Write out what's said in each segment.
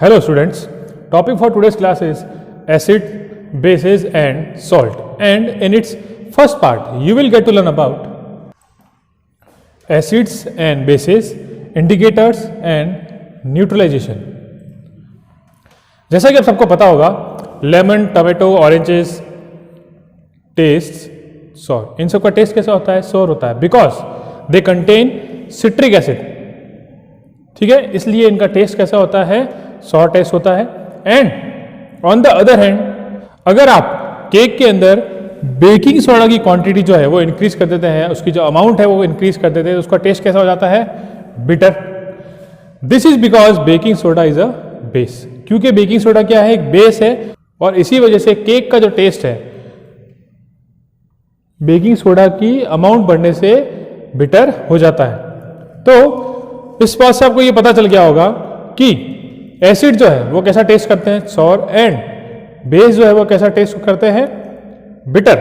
Hello students, topic for today's class is acid, bases and salt, and in its first part you will get to learn about acids and bases, indicators and neutralization. जैसा कि आप सबको पता होगा lemon, tomato, oranges taste sour, इन सब का taste कैसा होता है? सोर होता है because they contain citric acid. ठीक है, इसलिए इनका टेस्ट कैसा होता है? सॉर टेस्ट होता है. And on the other hand अगर आप केक के अंदर बेकिंग सोडा की क्वांटिटी जो है वो इंक्रीज कर देते हैं, उसकी जो अमाउंट है वो इंक्रीज कर देते हैं, तो उसका टेस्ट कैसा हो जाता है? Bitter. This is because baking soda is a base. क्योंकि बेकिंग सोडा क्या है? एक बेस है और इसी वजह से केक का जो टेस्ट है बेकिंग सोडा की अमाउंट बढ़ने से बिटर हो जाता है. तो इस बात से आपको ये पता चल गया होगा कि एसिड जो है वो कैसा टेस्ट करते हैं? सॉर. एंड बेस जो है वो कैसा टेस्ट करते हैं? Bitter.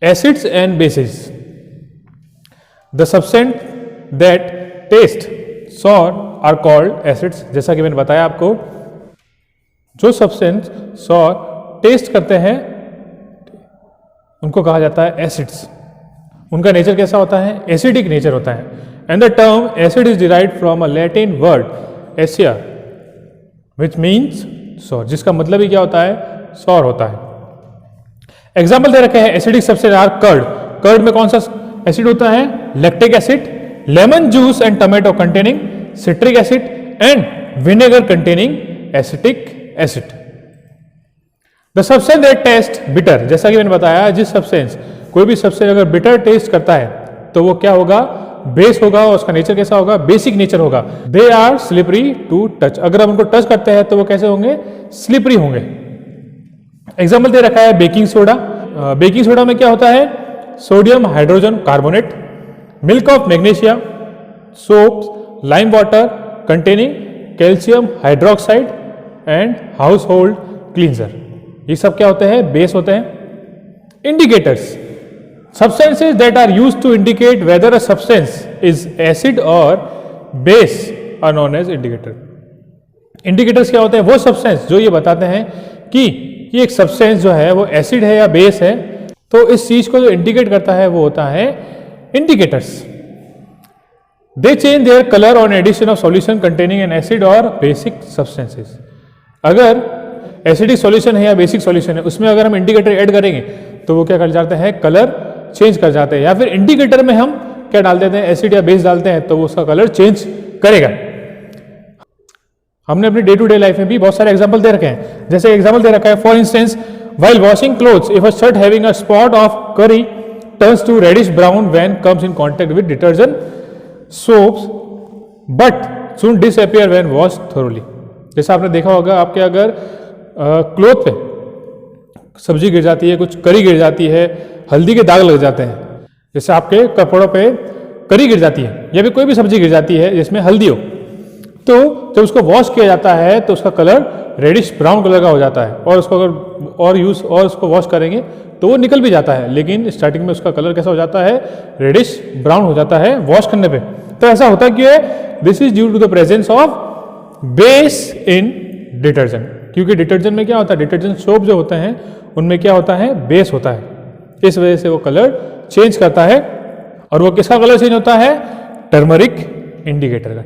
Acids and bases, the substance that taste sour are called acids. जैसा कि मैंने बताया आपको, जो सब्सटेंस सॉर टेस्ट करते हैं उनको कहा जाता है एसिड्स. उनका नेचर कैसा होता है? एसिडिक नेचर होता है. And the term acid is derived from a Latin word acere which means sour, जिसका मतलब ही क्या होता है? सॉर होता है. एग्जाम्पल दे रखे हैं acidic substance are curd. Curd में कौन सा एसिड होता है? Lactic acid. Lemon juice and tomato containing citric acid and vinegar containing acetic acid. The substance that taste bitter, जैसा कि मैंने बताया, जिस सब्सटेंस कोई भी सब्सटेंस अगर बिटर टेस्ट करता है तो वो क्या होगा? बेस होगा. और उसका नेचर कैसा होगा? बेसिक नेचर होगा. They are slippery to touch. अगर हम उनको टच करते हैं तो वो कैसे होंगे? स्लिपरी होंगे. एग्जाम्पल दे रखा है बेकिंग सोडा. बेकिंग सोडा में क्या होता है? Sodium hydrogen carbonate, milk of magnesia, soap, lime water containing calcium hydroxide and house hold cleanser. ये सब क्या होते हैं? बेस होते हैं. Indicators, substances that are used to indicate whether a substance is acid or base are known as indicator. Indicators क्या होते हैं? वो substance जो ये बताते हैं कि ये एक substance जो है वो acid है या base है, तो इस चीज को जो indicate करता है वो होता है indicators. They change their color on addition of solution containing an acid or basic substances. अगर एसिडिक सॉल्यूशन है या बेसिक सॉल्यूशन है, उसमें अगर हम इंडिकेटर ऐड करेंगे तो वो क्या कर जाते हैं? कलर चेंज कर जाते हैं. या फिर इंडिकेटर में हम क्या डाल देते हैं? एसिड या बेस डालते हैं तो वो उसका कलर चेंज करेगा. हमने अपनी डे टू डे लाइफ में भी बहुत सारे एग्जांपल दे रखे हैं. जैसे एग्जांपल दे रखा है, for instance while washing clothes if a shirt having a spot of curry turns to reddish brown when comes in contact with detergent soaps but soon disappear when wash thoroughly. जैसा आपने देखा होगा, आपके अगर cloth पे सब्जी गिर जाती है, कुछ करी गिर जाती है, हल्दी के दाग लग जाते हैं, जैसे आपके कपड़ों पे करी गिर जाती है या फिर कोई भी सब्जी गिर जाती है जिसमें हल्दी हो, तो जब उसको वॉश किया जाता है तो उसका कलर रेडिश ब्राउन कलर का हो जाता है. और उसको अगर और उसको वॉश करेंगे तो वो निकल भी जाता है, लेकिन स्टार्टिंग में उसका कलर कैसा हो जाता है? रेडिश ब्राउन हो जाता है वॉश करने पे. तो ऐसा होता क्यों है? This is due to the presence of base in detergent. क्योंकि डिटर्जेंट में क्या होता है? डिटर्जेंट सोप जो होते हैं उनमें क्या होता है? बेस होता है. इस वजह से वो कलर चेंज करता है. और वो किसका कलर चेंज होता है? टर्मरिक इंडिकेटर का.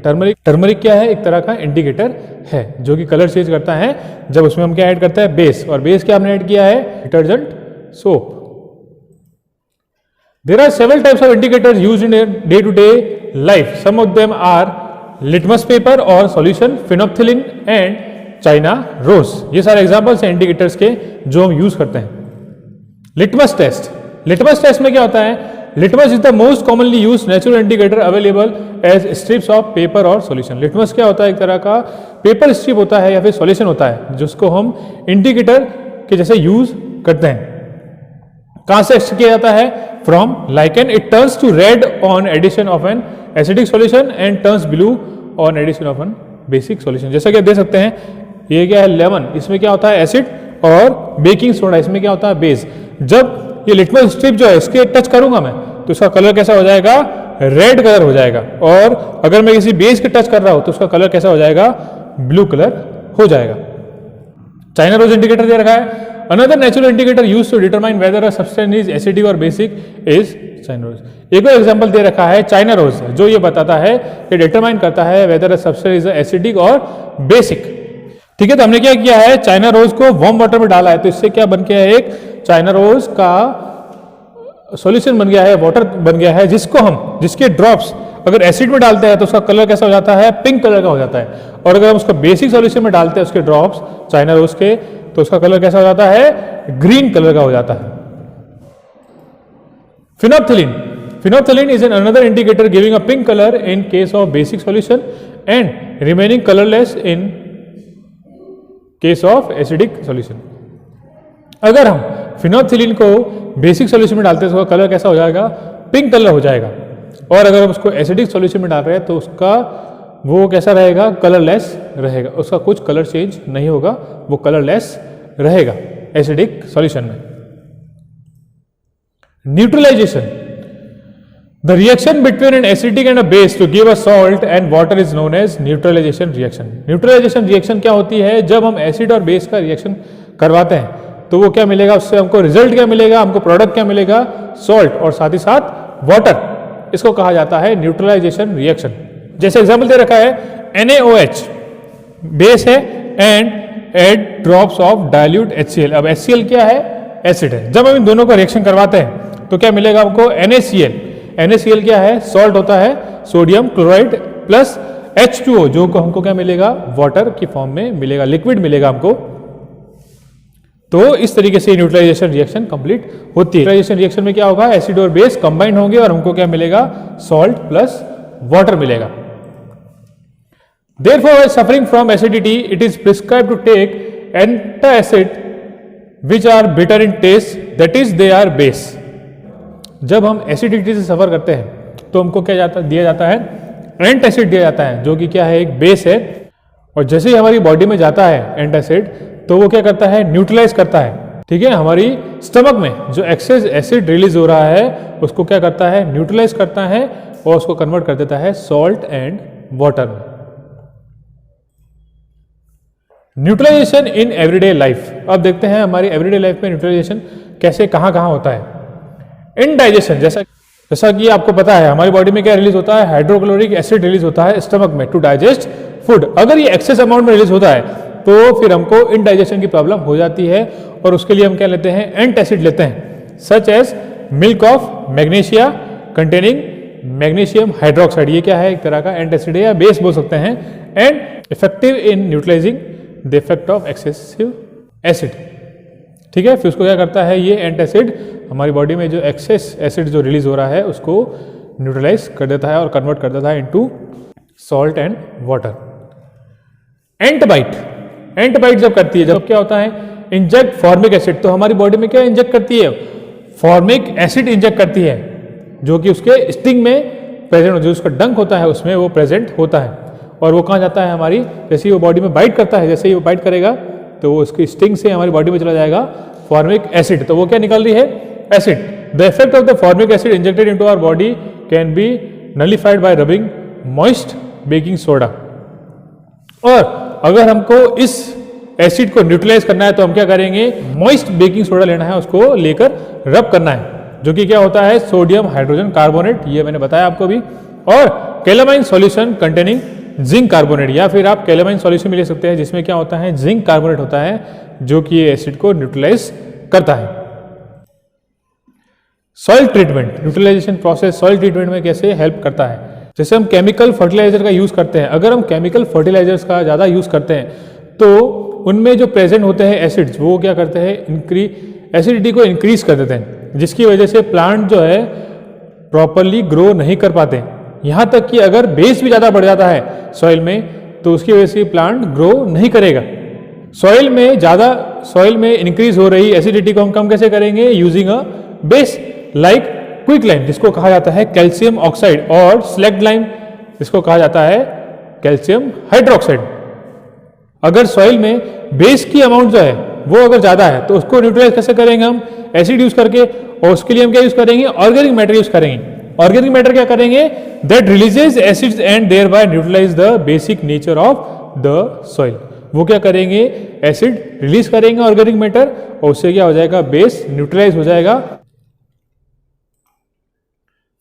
टर्मरिक क्या है? एक तरह का इंडिकेटर है जो कि कलर चेंज करता है जब उसमें हम क्या ऐड करते हैं? बेस. और बेस क्या हमने ऐड किया है? Detergent soap. There are several types of indicators used in day to day life. Some of them are litmus paper और solution, phenolphthalein and china rose. ये सारे एग्जांपल्स हैं इंडिकेटर्स के जो हम यूज करते हैं. Litmus test. लिटमस टेस्ट में क्या होता है? Litmus is the most commonly used natural indicator available as strips of paper और सॉल्यूशन. लिटमस क्या होता है? एक तरह का पेपर स्ट्रिप होता है या फिर सॉल्यूशन होता है जिसको हम इंडिकेटर के जैसे यूज करते हैं. कहां से एक्सट्रैक्ट किया जाता है? From lichen. It turns to red on addition of an acidic solution and turns blue on addition of an basic solution. जैसा कि आप देख सकते हैं, ये क्या है? लेमन. इसमें क्या होता है? एसिड. और बेकिंग सोडा, इसमें क्या होता है? बेस. जब ये लिटमस स्ट्रिप जो है इसके टच करूंगा मैं तो इसका कलर कैसा हो जाएगा? रेड कलर हो जाएगा. और अगर मैं किसी बेस के टच कर रहा हूं तो उसका कलर कैसा हो जाएगा? ब्लू कलर हो जाएगा। चाइना रोज इंडिकेटर दे रखा है। Another natural indicator use to determine whether a substance is acidic और बेसिक इज चाइना रोज। एक और एग्जांपल दे रखा है चाइना रोज, जो ये बताता है कि डिटरमाइन करता है weather a substance is acidic और बेसिक। ठीक है, तो हमने क्या किया है, चाइना रोज को वार्म वाटर में डाला है, तो इससे क्या बन गया है, एक चाइना रोज का सॉल्यूशन बन गया है, वाटर बन गया है, जिसके ड्रॉप्स अगर एसिड में डालते हैं तो उसका कलर कैसा हो जाता है, पिंक कलर का हो जाता है। और अगर हम उसको बेसिक सॉल्यूशन में डालते हैं उसके ड्रॉप्स चाइना रोज के, तो उसका कलर कैसा हो जाता है, ग्रीन कलर का हो जाता है। Phenolphthalein is an another indicator giving a pink colour in case of basic solution and remaining colourless in case of acidic solution. अगर हम फिनोप्थिलीन को बेसिक सॉल्यूशन में डालते हैं तो उसका कलर कैसा हो जाएगा, पिंक कलर हो जाएगा। और अगर हम उसको एसिडिक सॉल्यूशन में डाल रहे हैं तो उसका वो कैसा रहेगा, कलरलेस रहेगा, उसका कुछ कलर चेंज नहीं होगा, वो कलरलेस रहेगा एसिडिक सॉल्यूशन में। Neutralisation, the reaction between an acidic and a base to give a salt and water is known as neutralisation reaction. Neutralisation reaction क्या होती है, जब हम एसिड और बेस का रिएक्शन करवाते हैं तो वो क्या मिलेगा, उससे हमको रिजल्ट क्या मिलेगा, हमको प्रोडक्ट क्या मिलेगा, सॉल्ट और साथ ही साथ वाटर। इसको कहा जाता है न्यूट्रलाइजेशन रिएक्शन। जैसे एग्जांपल दे रखा है NaOH बेस है and add drops of dilute HCl। अब HCl क्या है, एसिड है। जब हम इन दोनों को रिएक्शन करवाते हैं तो क्या मिलेगा हमको, NaCl। NaCl क्या है, सॉल्ट होता है, सोडियम क्लोराइड प्लस H2O, जो को हमको क्या मिलेगा, वाटर की फॉर्म में मिलेगा, लिक्विड मिलेगा हमको। तो इस तरीके से न्यूट्रलाइजेशन रिएक्शन कंप्लीट होती है। न्यूट्रलाइजेशन रिएक्शन में क्या होगा, एसिड और बेस कंबाइंड होंगे और हमको क्या मिलेगा, सॉल्ट प्लस वाटर मिलेगा। Therefore, suffering from acidity, it is prescribed to take antacid which are bitter in taste, that is they are base। जब हम एसिडिटी से सफर करते हैं तो हमको क्या दिया जाता है, एंटासिड दिया जाता है, जो कि क्या है, एक बेस है। और जैसे ही हमारी बॉडी में जाता है एंटासिड, तो वो क्या करता है, न्यूट्रलाइज करता है। ठीक है, हमारी स्टमक में जो एक्सेस एसिड रिलीज हो रहा है उसको क्या करता है, न्यूट्रलाइज करता है और उसको कन्वर्ट कर देता है सॉल्ट एंड वाटर में। Neutralisation in everyday life. अब देखते हैं हमारी एवरीडे लाइफ में न्यूट्रलाइजेशन कैसे कहां कहां होता है। इनडाइजेशन, जैसा कि आपको पता है हमारी बॉडी में क्या रिलीज होता है, हाइड्रोक्लोरिक एसिड रिलीज होता है स्टमक में टू डाइजेस्ट फूड। अगर ये एक्सेस अमाउंट में रिलीज होता है तो फिर हमको इनडाइजेशन की प्रॉब्लम हो जाती है और उसके लिए हम क्या लेते हैं, एंटासिड लेते हैं, such as milk of magnesia containing magnesium hydroxide. ये क्या है, एक तरह का एंटासिड है या बेस बोल सकते हैं, and effective in neutralising the effect of excessive acid. ठीक है, फिर उसको क्या करता है, ये एंटासिड हमारी बॉडी में जो एक्सेस एसिड जो रिलीज हो रहा है उसको न्यूट्रलाइज कर देता है और कन्वर्ट कर देता है इनटू सॉल्ट एंड वाटर। एंटबाइट जब करती है, जब क्या होता है, इंजेक्ट फॉर्मिक एसिड। तो हमारी बॉडी में क्या इंजेक्ट करती है, फॉर्मिक एसिड इंजेक्ट करती है, जो कि उसके स्टिंग में प्रेजेंट, जो उसका डंक होता है उसमें वो प्रेजेंट होता है। और वो कहाँ जाता है, हमारी जैसे ही वो बॉडी में बाइट करता है, जैसे ही वो बाइट करेगा तो वो उसकी स्टिंग से हमारी बॉडी में चला जाएगा फॉर्मिक एसिड। तो वो क्या निकल रही है, acid. The effect of the formic acid injected into our body can be nullified by rubbing moist baking soda. और अगर हमको इस एसिड को न्यूट्रलाइज करना है तो हम क्या करेंगे, मॉइस्ट बेकिंग सोडा लेना है, उसको लेकर रब करना है, जो कि क्या होता है, सोडियम हाइड्रोजन कार्बोनेट, ये मैंने बताया आपको भी। और calamine solution containing zinc carbonate, या फिर आप कैलामाइन सॉल्यूशन भी ले सकते हैं जिसमें क्या होता है, जिंक कार्बोनेट होता है, जो कि एसिड को न्यूट्रलाइज करता है। Soil treatment, neutralisation process soil treatment में कैसे हेल्प करता है। जैसे हम केमिकल फर्टिलाइजर का यूज करते हैं, अगर हम केमिकल फर्टिलाइजर्स का ज़्यादा यूज करते हैं तो उनमें जो प्रेजेंट होते हैं एसिड्स, वो क्या करते हैं, एसिडिटी को इंक्रीज कर देते हैं, जिसकी वजह से प्लांट जो है प्रॉपरली ग्रो नहीं कर पाते। यहाँ तक कि अगर बेस भी ज़्यादा बढ़ जाता है सॉइल में तो उसकी वजह से प्लांट ग्रो नहीं करेगा। सॉइल में इंक्रीज हो रही एसिडिटी को हम कम कैसे करेंगे, using a base like quick lime, जिसको कहा जाता है कैल्शियम ऑक्साइड, और स्लैग्ड लाइम, जिसको कहा जाता है कैल्शियम हाइड्रोक्साइड। अगर सॉइल में बेस की अमाउंट जो है वो अगर ज्यादा है तो उसको न्यूट्रलाइज कैसे करेंगे, हम एसिड यूज करके, और उसके लिए हम क्या यूज करेंगे, ऑर्गेनिक मैटर यूज करेंगे। ऑर्गेनिक मैटर क्या करेंगे, that releases acids and thereby neutralise the basic nature of the soil. वो क्या करेंगे, एसिड रिलीज करेंगे ऑर्गेनिक मैटर और उससे क्या हो जाएगा, बेस न्यूट्रलाइज हो जाएगा।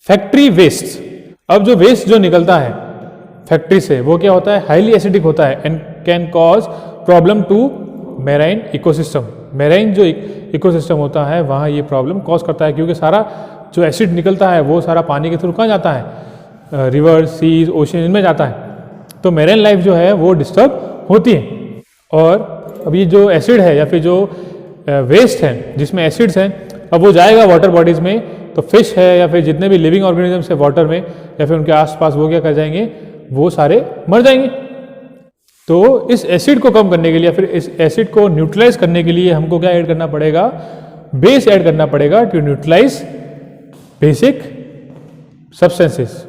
फैक्ट्री वेस्ट, अब जो वेस्ट जो निकलता है फैक्ट्री से वो क्या होता है, हाईली एसिडिक होता है and can cause problem to marine ecosystem. Marine जो इकोसिस्टम होता है वहाँ ये प्रॉब्लम कॉज करता है, क्योंकि सारा जो एसिड निकलता है वो सारा पानी के थ्रू कहाँ जाता है, रिवर, सीज, ओशन, इनमें जाता है। तो मैराइन लाइफ जो है वो डिस्टर्ब होती है। और अब ये जो एसिड है या फिर जो वेस्ट है जिसमें एसिड्स हैं, अब वो जाएगा वाटर बॉडीज़ में, तो फिश है या फिर जितने भी लिविंग ऑर्गेनिजम्स है वाटर में या फिर उनके आसपास, वो क्या कर जाएंगे, वो सारे मर जाएंगे। तो इस एसिड को कम करने के लिए या फिर इस एसिड को न्यूट्रलाइज करने के लिए हमको क्या ऐड करना पड़ेगा, बेस ऐड करना पड़ेगा टू न्यूट्रलाइज बेसिक सब्सटेंसेस।